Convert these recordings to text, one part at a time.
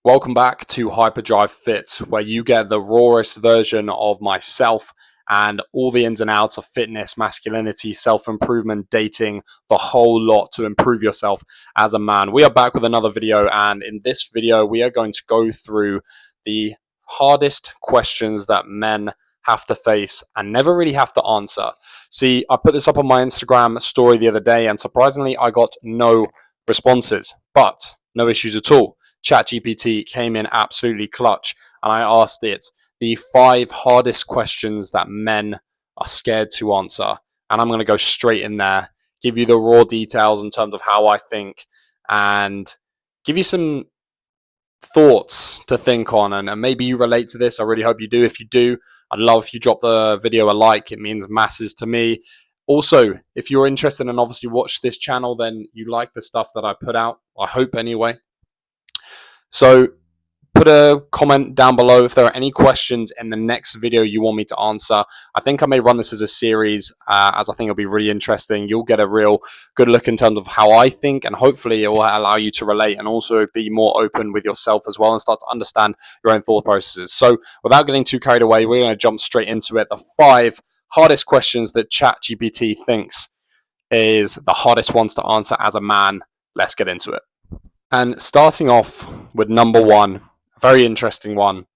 Welcome back to Hyperdrive Fit, where you get the rawest version of myself and all the ins and outs of fitness, masculinity, self-improvement, dating, the whole lot to improve yourself as a man. We are back with another video, and in this video, we are going to go through the hardest questions that men have to face and never really have to answer. See, I put this up on my Instagram story the other day, and surprisingly, I got no responses, but no issues at all. ChatGPT came in absolutely clutch, and I asked it the 5 hardest questions that men are scared to answer. And I'm going to go straight in there, give you the raw details in terms of how I think, and give you some thoughts to think on. And maybe you relate to this. I really hope you do. If you do, I'd love if you drop the video a like. It means masses to me. Also, if you're interested and obviously watch this channel, then you like the stuff that I put out. I hope anyway. So put a comment down below if there are any questions in the next video you want me to answer. I think I may run this as a series, as I think it'll be really interesting. You'll get a real good look in terms of how I think, and hopefully it will allow you to relate and also be more open with yourself as well and start to understand your own thought processes. So without getting too carried away, we're going to jump straight into it. The 5 hardest questions that ChatGPT thinks is the hardest ones to answer as a man. Let's get into it. And starting off with number 1, a very interesting one,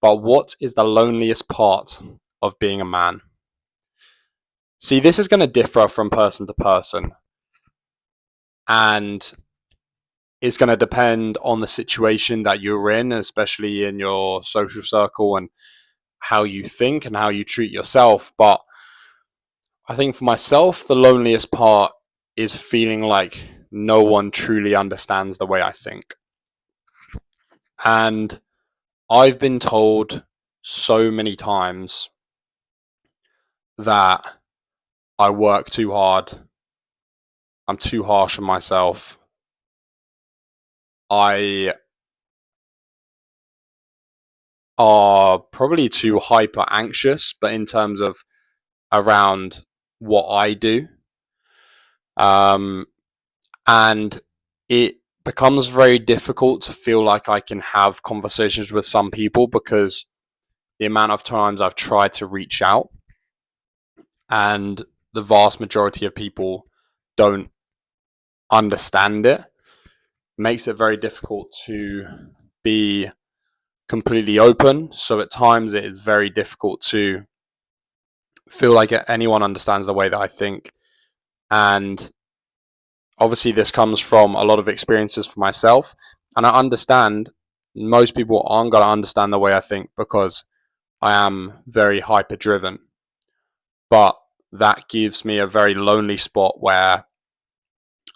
but what is the loneliest part of being a man? See, this is going to differ from person to person, and it's going to depend on the situation that you're in, especially in your social circle and how you think and how you treat yourself. But I think for myself, the loneliest part is feeling like no one truly understands the way I think. And I've been told so many times that I work too hard, I'm too harsh on myself, I are probably too hyper anxious, but in terms of around what I do. And it becomes very difficult to feel like I can have conversations with some people because the amount of times I've tried to reach out and the vast majority of people don't understand it makes it very difficult to be completely open. So at times it is very difficult to feel like anyone understands the way that I think. And obviously this comes from a lot of experiences for myself, and I understand most people aren't going to understand the way I think because I am very hyper driven. But that gives me a very lonely spot where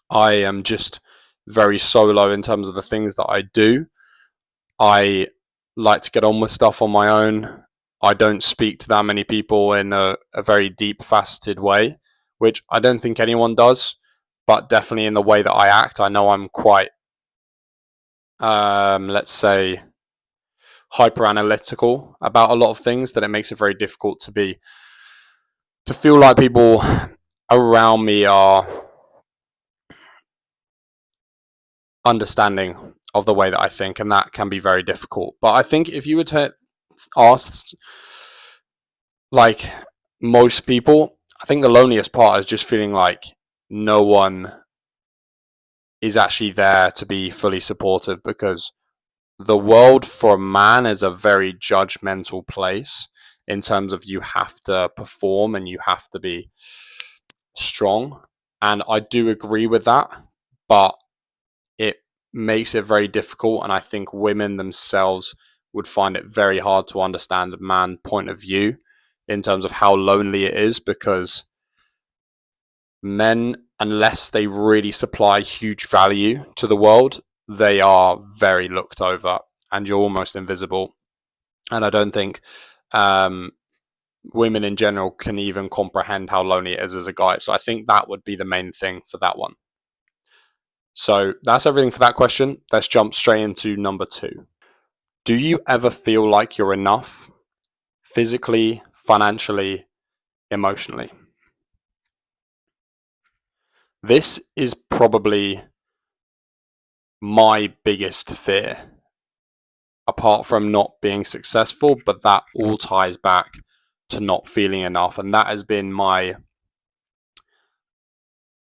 I am just very solo in terms of the things that I do. I like to get on with stuff on my own. I don't speak to that many people in a very deep, faceted way, which I don't think anyone does, but definitely in the way that I act. I know I'm quite, let's say, hyper analytical about a lot of things, that it makes it very difficult to feel like people around me are understanding of the way that I think, and that can be very difficult. But I think if you were to ask like most people, I think the loneliest part is just feeling like no one is actually there to be fully supportive, because the world for a man is a very judgmental place in terms of you have to perform and you have to be strong. And I do agree with that, but it makes it very difficult. And I think women themselves would find it very hard to understand a man point of view in terms of how lonely it is, because men, unless they really supply huge value to the world, they are very looked over and you're almost invisible. And I don't think women in general can even comprehend how lonely it is as a guy. So I think that would be the main thing for that one. So that's everything for that question. Let's jump straight into number 2. Do you ever feel like you're enough? Physically, financially, emotionally? This is probably my biggest fear apart from not being successful, but that all ties back to not feeling enough. And that has been my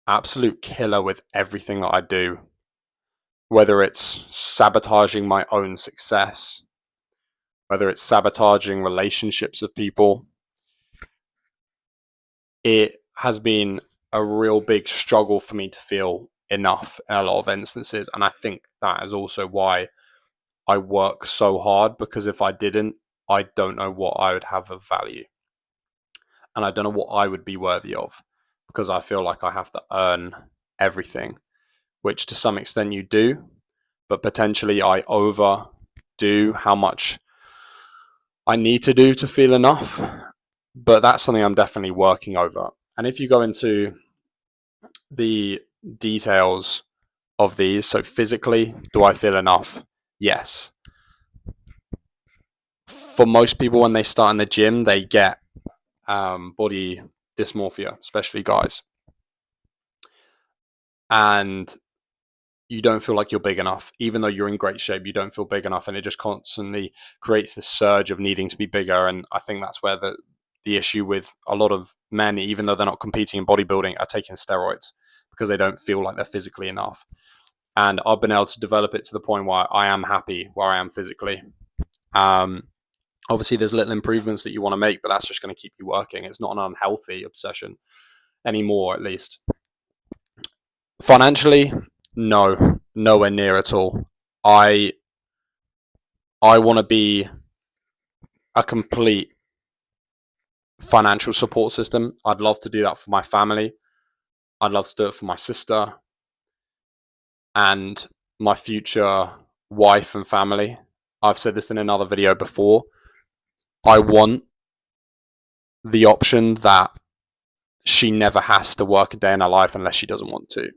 absolute killer with everything that I do, whether it's sabotaging my own success, whether it's sabotaging relationships with people. It has been a real big struggle for me to feel enough in a lot of instances. And I think that is also why I work so hard, because if I didn't, I don't know what I would have of value. And I don't know what I would be worthy of, because I feel like I have to earn everything, which to some extent you do, but potentially I overdo how much I need to do to feel enough. But that's something I'm definitely working over. And if you go into the details of these, so physically, do I feel enough? Yes. For most people, when they start in the gym, they get body dysmorphia, especially guys. And you don't feel like you're big enough. Even though you're in great shape, you don't feel big enough. And it just constantly creates this surge of needing to be bigger. And I think that's where the issue with a lot of men, even though they're not competing in bodybuilding, are taking steroids because they don't feel like they're physically enough. And I've been able to develop it to the point where I am happy where I am physically. Obviously, there's little improvements that you want to make, but that's just going to keep you working. It's not an unhealthy obsession anymore, at least. Financially, no, nowhere near at all. I want to be a complete financial support system. I'd love to do that for my family. I'd love to do it for my sister and my future wife and family. I've said this in another video before. I want the option that she never has to work a day in her life unless she doesn't want to.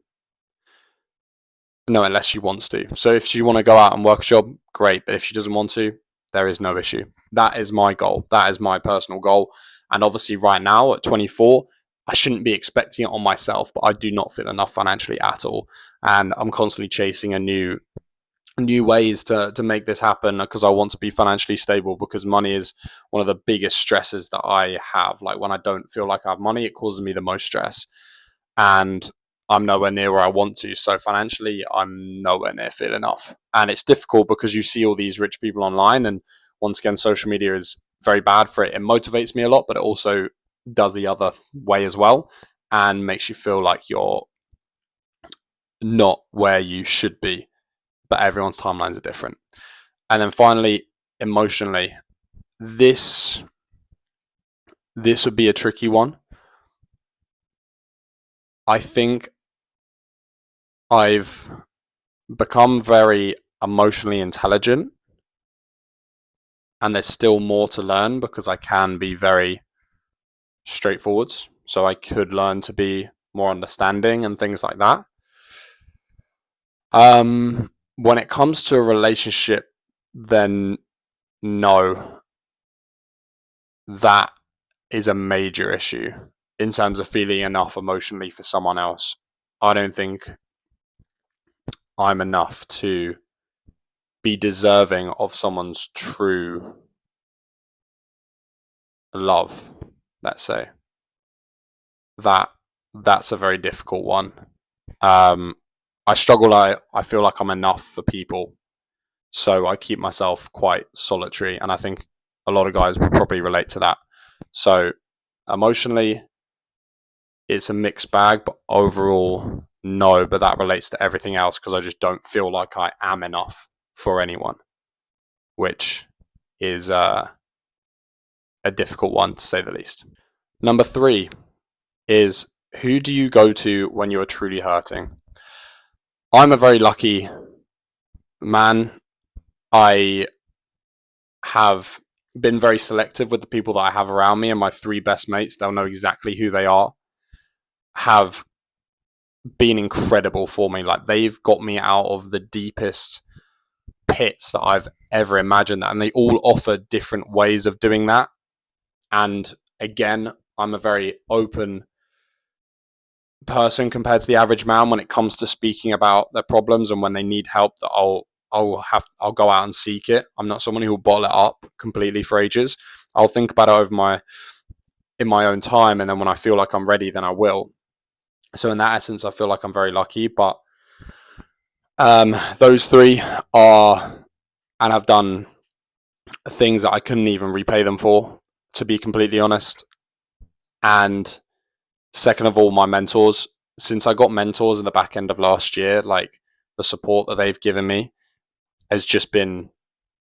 No, unless she wants to. So if she want to go out and work a job, great. But if she doesn't want to, there is no issue. That is my goal. That is my personal goal. And obviously right now at 24, I shouldn't be expecting it on myself, but I do not feel enough financially at all. And I'm constantly chasing a new ways to make this happen, because I want to be financially stable, because money is one of the biggest stresses that I have. Like when I don't feel like I have money, it causes me the most stress. And I'm nowhere near where I want to. So financially, I'm nowhere near feeling enough. And it's difficult because you see all these rich people online. And once again, social media is very bad for it. It motivates me a lot, but it also does the other way as well and makes you feel like you're not where you should be. But everyone's timelines are different. And then finally, emotionally, this would be a tricky one. I think I've become very emotionally intelligent, and there's still more to learn because I can be very straightforward. So I could learn to be more understanding and things like that. When it comes to a relationship, then no, that is a major issue in terms of feeling enough emotionally for someone else. I don't think I'm enough to be deserving of someone's true love, let's say. That's a very difficult one. I struggle. I feel like I'm enough for people, so I keep myself quite solitary, and I think a lot of guys will probably relate to that. So emotionally, it's a mixed bag, but overall, no. But that relates to everything else because I just don't feel like I am enough for anyone, which is a difficult one to say the least. Number 3 is, who do you go to when you're truly hurting? I'm a very lucky man. I have been very selective with the people that I have around me, and my 3 best mates, they'll know exactly who they are, have been incredible for me. Like, they've got me out of the deepest pits that I've ever imagined, and they all offer different ways of doing that. And again, I'm a very open person compared to the average man when it comes to speaking about their problems, and when they need help, that I'll go out and seek it. I'm not someone who will bottle it up completely for ages. I'll think about it in my own time, and then when I feel like I'm ready, then I will. So in that essence, I feel like I'm very lucky. But those three are, and I've done things that I couldn't even repay them for, to be completely honest. And second of all, my mentors. Since I got mentors in the back end of last year, like the support that they've given me has just been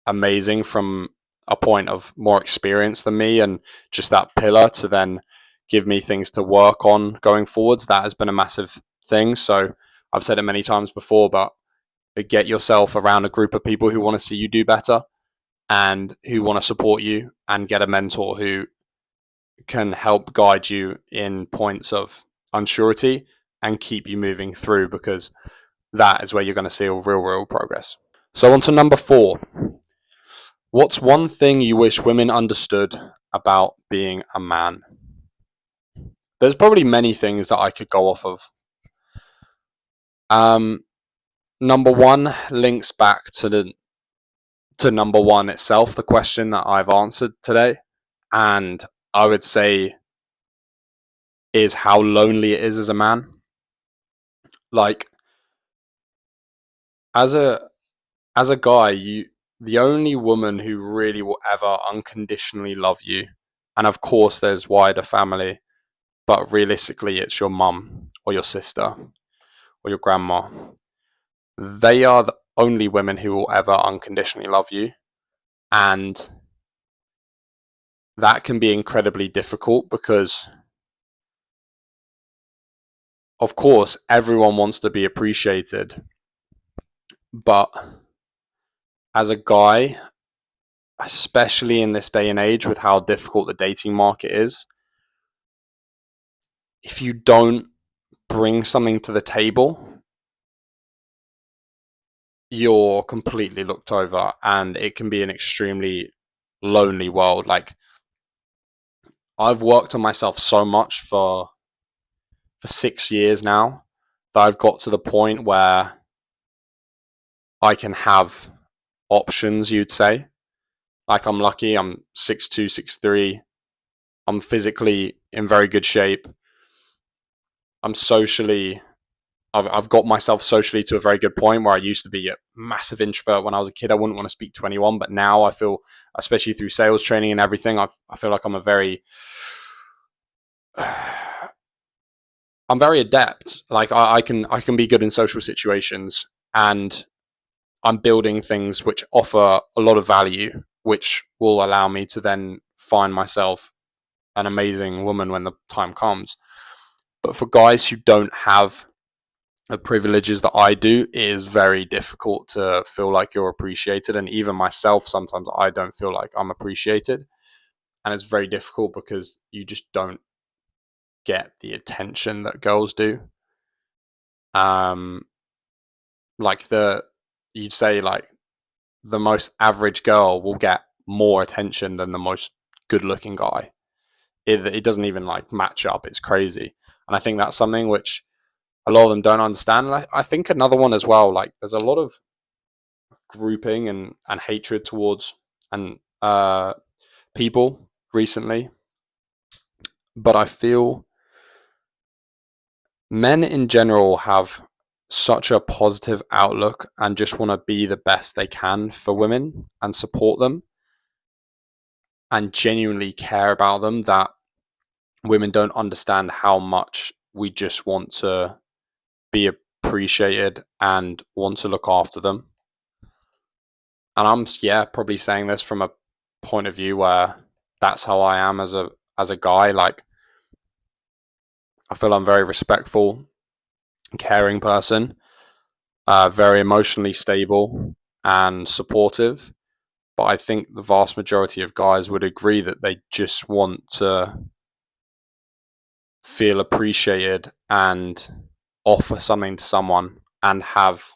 amazing, from a point of more experience than me, and just that pillar to then give me things to work on going forwards. That has been a massive thing. So I've said it many times before, but get yourself around a group of people who want to see you do better and who want to support you, and get a mentor who can help guide you in points of unsurety and keep you moving through, because that is where you're going to see real progress. So on to number 4. What's one thing you wish women understood about being a man? There's probably many things that I could go off of. Number 1 links back to number 1 itself, the question that I've answered today, and I would say is how lonely it is as a man. Like, as a guy, the only woman who really will ever unconditionally love you, and of course there's wider family, but realistically it's your mum or your sister or your grandma. They are the only women who will ever unconditionally love you, and that can be incredibly difficult because, of course, everyone wants to be appreciated, but as a guy, especially in this day and age with how difficult the dating market is, if you don't bring something to the table, you're completely looked over, and it can be an extremely lonely world. Like, I've worked on myself so much for 6 years now that I've got to the point where I can have options, you'd say. Like, I'm lucky, I'm 6'2", 6'3", I'm physically in very good shape. I've got myself socially to a very good point, where I used to be a massive introvert when I was a kid. I wouldn't want to speak to anyone, but now I feel, especially through sales training and everything, I feel like I'm very adept. Like, I can be good in social situations, and I'm building things which offer a lot of value, which will allow me to then find myself an amazing woman when the time comes. But for guys who don't have the privileges that I do, it is very difficult to feel like you're appreciated. And even myself, sometimes I don't feel like I'm appreciated. And it's very difficult because you just don't get the attention that girls do. Like you'd say, like, the most average girl will get more attention than the most good looking guy. It doesn't even like match up. It's crazy. And I think that's something which a lot of them don't understand. And I think another one as well, like, there's a lot of grouping and hatred towards and people recently, but I feel men in general have such a positive outlook and just want to be the best they can for women and support them and genuinely care about them, that women don't understand how much we just want to be appreciated and want to look after them. And I'm probably saying this from a point of view where that's how I am as a guy. Like, I feel I'm very respectful, caring person, very emotionally stable and supportive. But I think the vast majority of guys would agree that they just want to feel appreciated and offer something to someone and have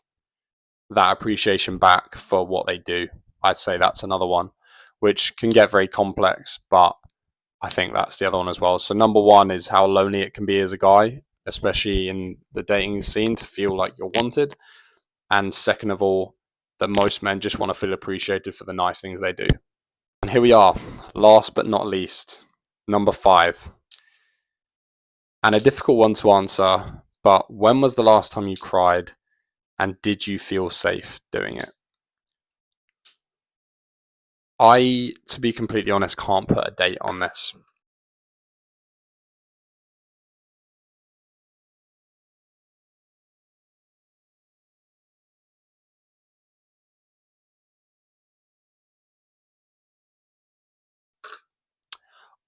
that appreciation back for what they do. I'd say that's another one, which can get very complex, but I think that's the other one as well. So number 1 is how lonely it can be as a guy, especially in the dating scene, to feel like you're wanted. And second of all, that most men just want to feel appreciated for the nice things they do. And here we are, last but not least, number 5. And a difficult one to answer, but when was the last time you cried, and did you feel safe doing it? I, to be completely honest, can't put a date on this.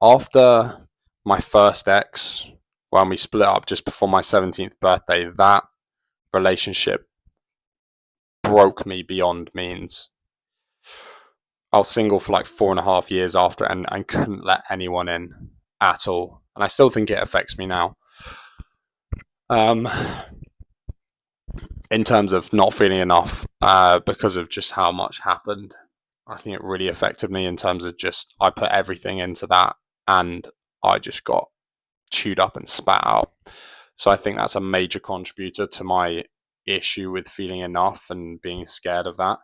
After my first ex, when we split up just before my 17th birthday, that relationship broke me beyond means. I was single for like 4.5 years after and couldn't let anyone in at all. And I still think it affects me now. In terms of not feeling enough because of just how much happened. I think it really affected me in terms of just I put everything into that and I just got chewed up and spat out. So I think that's a major contributor to my issue with feeling enough and being scared of that.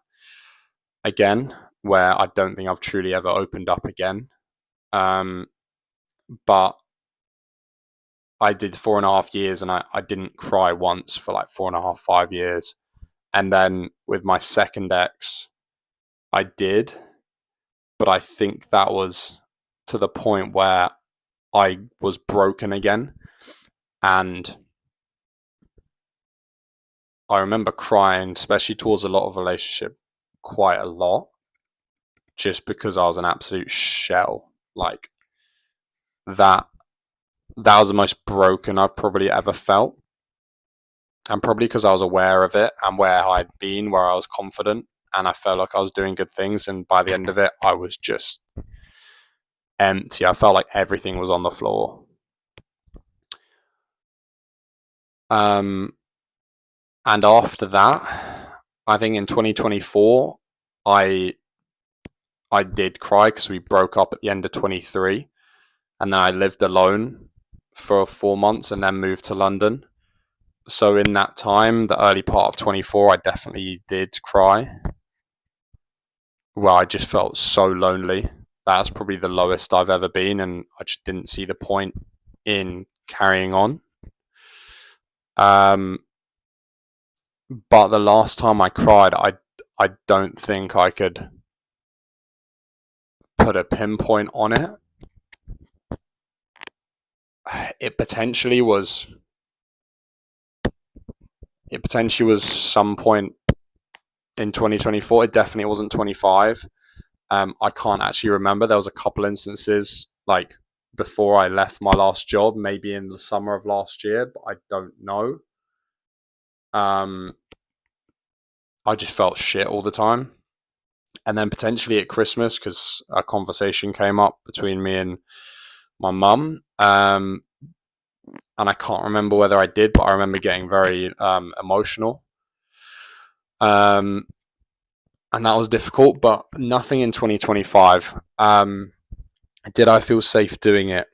Again, where I don't think I've truly ever opened up again. But I did 4.5 years and I didn't cry once for like 4.5, 5 years. And then with my second ex, I did. But I think that was to the point where I was broken again. And I remember crying, especially towards a lot of relationship, quite a lot, just because I was an absolute shell. Like that was the most broken I've probably ever felt. And probably because I was aware of it and where I'd been, where I was confident and I felt like I was doing good things. And by the end of it, I was just empty. I felt like everything was on the floor. And after that, I think in 2024, I did cry because we broke up at the end of 23, and then I lived alone for 4 months and then moved to London. So in that time, the early part of 24, I definitely did cry. Well, I just felt so lonely. That's probably the lowest I've ever been, and I just didn't see the point in carrying on. But the last time I cried, I don't think I could put a pinpoint on it. It potentially was some point in 2024. It definitely wasn't 25. I can't actually remember. There was a couple instances like before I left my last job, maybe in the summer of last year, but I don't know. I just felt shit all the time. And then potentially at Christmas, because a conversation came up between me and my mum. And I can't remember whether I did, but I remember getting very emotional. And that was difficult, but nothing in 2025. Did I feel safe doing it?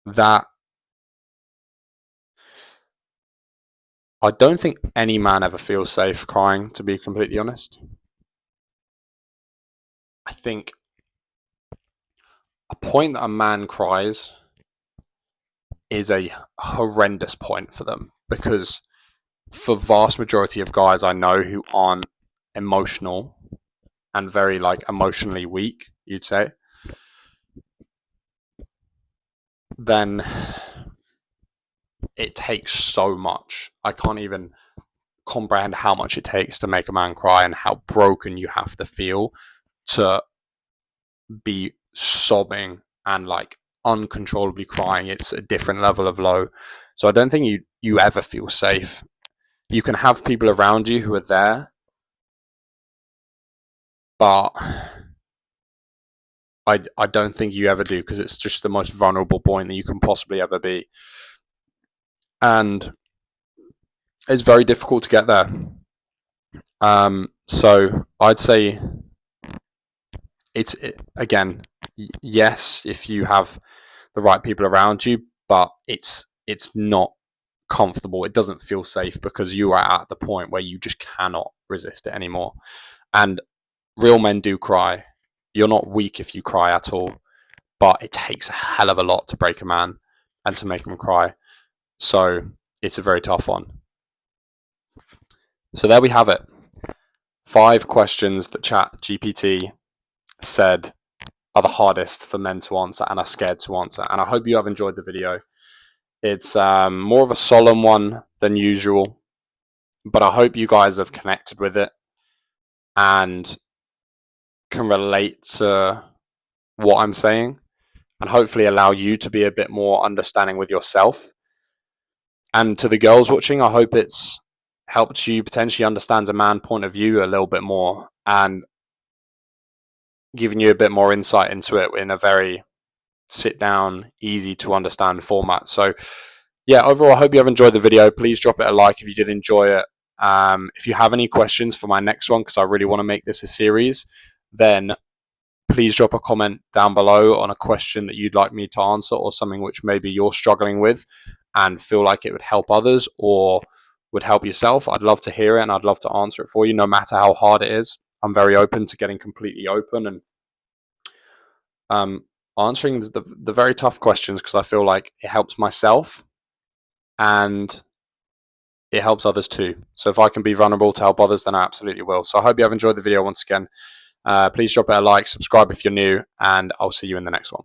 That I don't think any man ever feels safe crying, to be completely honest. I think a point that a man cries is a horrendous point for them, because for vast majority of guys I know who aren't emotional and very like emotionally weak, you'd say, then it takes so much. I can't even comprehend how much it takes to make a man cry and how broken you have to feel to be sobbing and like uncontrollably crying. It's a different level of low. So I don't think you ever feel safe. You can have people around you who are there, but I don't think you ever do, because it's just the most vulnerable point that you can possibly ever be. And it's very difficult to get there. So I'd say again, yes, if you have the right people around you, but it's not comfortable. It doesn't feel safe because you are at the point where you just cannot resist it anymore. And real men do cry. You're not weak if you cry at all, but it takes a hell of a lot to break a man and to make him cry. So it's a very tough one. So there we have it. 5 questions that ChatGPT said are the hardest for men to answer and are scared to answer. And I hope you have enjoyed the video. It's more of a solemn one than usual, but I hope you guys have connected with it and can relate to what I'm saying, and hopefully allow you to be a bit more understanding with yourself. And to the girls watching, I hope it's helped you potentially understand a man point of view a little bit more and giving you a bit more insight into it in a very sit down, easy to understand format. So yeah, overall, I hope you have enjoyed the video. Please drop it a like if you did enjoy it. If you have any questions for my next one, because I really want to make this a series, then please drop a comment down below on a question that you'd like me to answer, or something which maybe you're struggling with and feel like it would help others or would help yourself. I'd love to hear it and I'd love to answer it for you, no matter how hard it is. I'm very open to getting completely open and answering the very tough questions, because I feel like it helps myself and it helps others too. So if I can be vulnerable to help others, then I absolutely will. So I hope you have enjoyed the video once again. Please drop it a like, subscribe if you're new, and I'll see you in the next one.